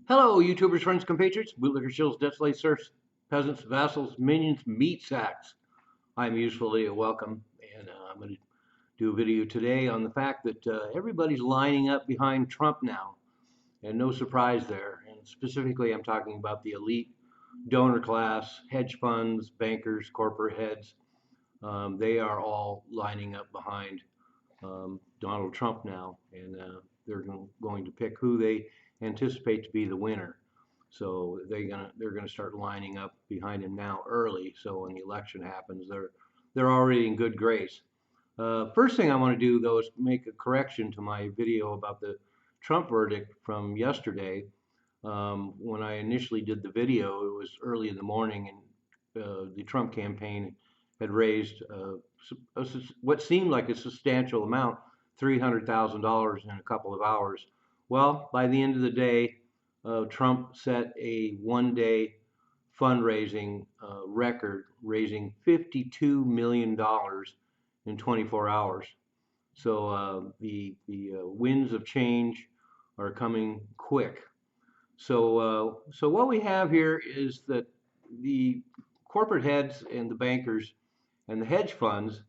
Hello, YouTubers, friends, compatriots, bootlicker shills, debt slaves, serfs, peasants, vassals, minions, meat sacks. I'm usefully welcome, and I'm going to do a video today on the fact that everybody's lining up behind Trump now, and no surprise there. And specifically, I'm talking about the elite donor class, hedge funds, bankers, corporate heads. They are all lining up behind Donald Trump now, and they're going to pick who they anticipate to be the winner. So they're gonna start lining up behind him now early. So when the election happens, they're already in good grace. First thing I want to do though is make a correction to my video about the Trump verdict from yesterday. When I initially did the video, it was early in the morning, and the Trump campaign had raised what seemed like a substantial amount, $300,000 in a couple of hours. Well, by the end of the day, Trump set a one-day fundraising record, raising $52 million in 24 hours. So the winds of change are coming quick. So what we have here is that the corporate heads and the bankers and the hedge funds,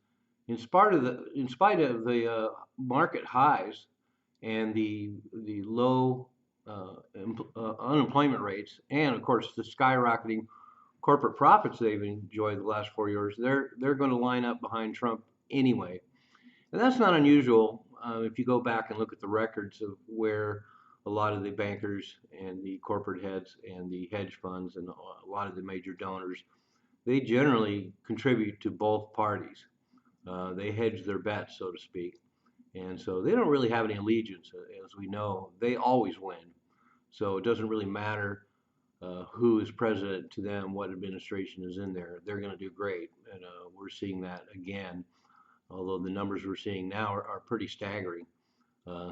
in spite of the market highs and the low unemployment rates, and of course the skyrocketing corporate profits they've enjoyed the last 4 years, they're going to line up behind Trump anyway. And that's not unusual if you go back and look at the records of where a lot of the bankers and the corporate heads and the hedge funds and a lot of the major donors, they generally contribute to both parties. They hedge their bets, so to speak. And so they don't really have any allegiance, as we know. They always win. So it doesn't really matter who is president to them, what administration is in there. They're going to do great. And we're seeing that again, although the numbers we're seeing now are pretty staggering.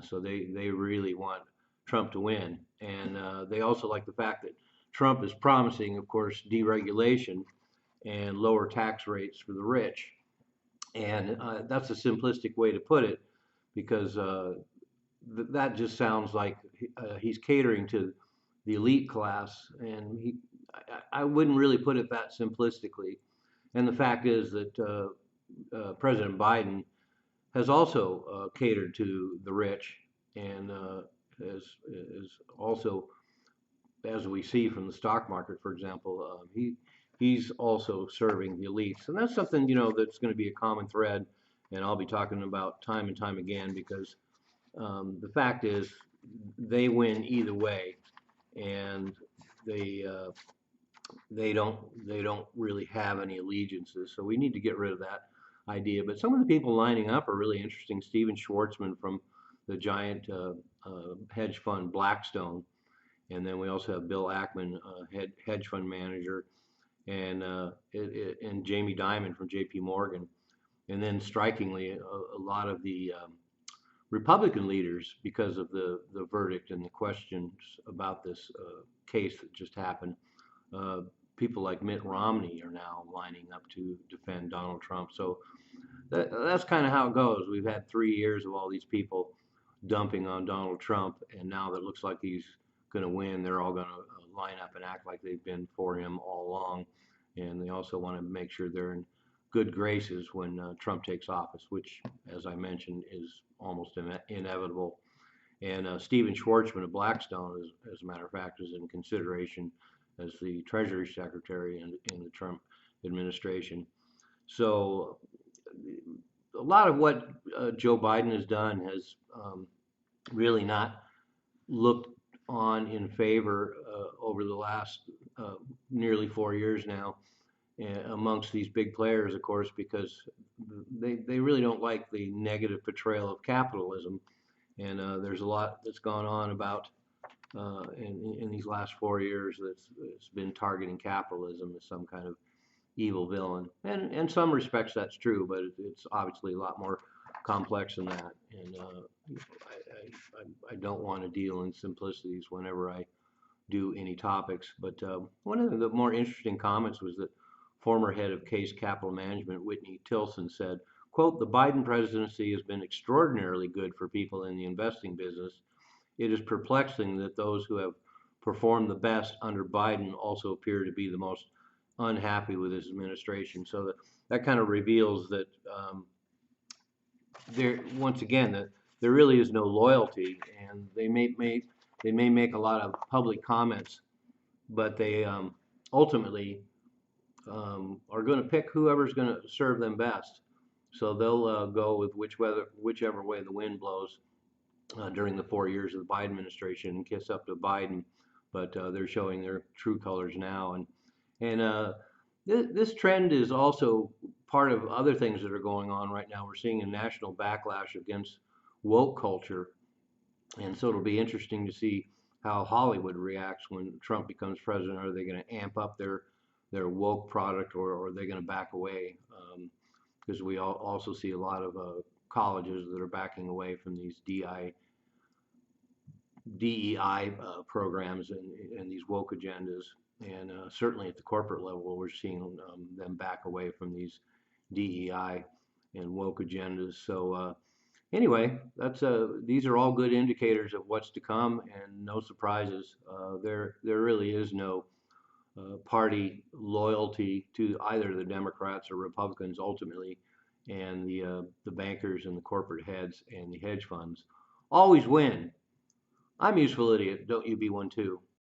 So they really want Trump to win. And they also like the fact that Trump is promising, of course, deregulation and lower tax rates for the rich. And that's a simplistic way to put it, because that just sounds like he's catering to the elite class. And I wouldn't really put it that simplistically. And the fact is that President Biden has also catered to the rich, and is also, as we see from the stock market, for example, he's also serving the elites, and that's something that's going to be a common thread, and I'll be talking about time and time again, because the fact is they win either way, and they uh, they don't really have any allegiances, so we need to get rid of that idea. But some of the people lining up are really interesting. Steven Schwartzman from the giant hedge fund Blackstone, and then we also have Bill Ackman, hedge fund manager, and Jamie Dimon from J.P. Morgan. And then strikingly, a lot of the Republican leaders, because of the verdict and the questions about this case that just happened, uh, people like Mitt Romney are now lining up to defend Donald Trump. So that's kind of how it goes. We've had 3 years of all these people dumping on Donald Trump, and now that it looks like he's going to win, they're all going to line up and act like they've been for him all along. And they also want to make sure they're in good graces when Trump takes office, which, as I mentioned, is almost inevitable. And Steven Schwartzman of Blackstone, as a matter of fact, is in consideration as the Treasury Secretary in the Trump administration. So a lot of what Joe Biden has done has really not looked on in favor over the last nearly 4 years now, amongst these big players, of course, because they really don't like the negative portrayal of capitalism. And there's a lot that's gone on about in these last 4 years that's been targeting capitalism as some kind of evil villain. And in some respects that's true, but it's obviously a lot more complex than that. And I don't want to deal in simplicities whenever I do any topics. But one of the more interesting comments was that former head of Case Capital Management, Whitney Tilson, said, quote, "The Biden presidency has been extraordinarily good for people in the investing business. It is perplexing that those who have performed the best under Biden also appear to be the most unhappy with his administration. So that kind of reveals that there, once again, that there really is no loyalty, and they may make a lot of public comments, but they ultimately are going to pick whoever's going to serve them best. So they'll go with whichever way the wind blows during the 4 years of the Biden administration and kiss up to Biden. But they're showing their true colors now, and this trend is also part of other things that are going on right now. We're seeing a national backlash against woke culture, and so it'll be interesting to see how Hollywood reacts when Trump becomes president. Are they going to amp up their woke product, or are they going to back away? Because we also see a lot of colleges that are backing away from these DEI programs and these woke agendas. And certainly at the corporate level, we're seeing them back away from these DEI and woke agendas. So anyway, these are all good indicators of what's to come, and no surprises. There really is no party loyalty to either the Democrats or Republicans ultimately, and the bankers and the corporate heads and the hedge funds always win. I'm a useful idiot. Don't you be one too?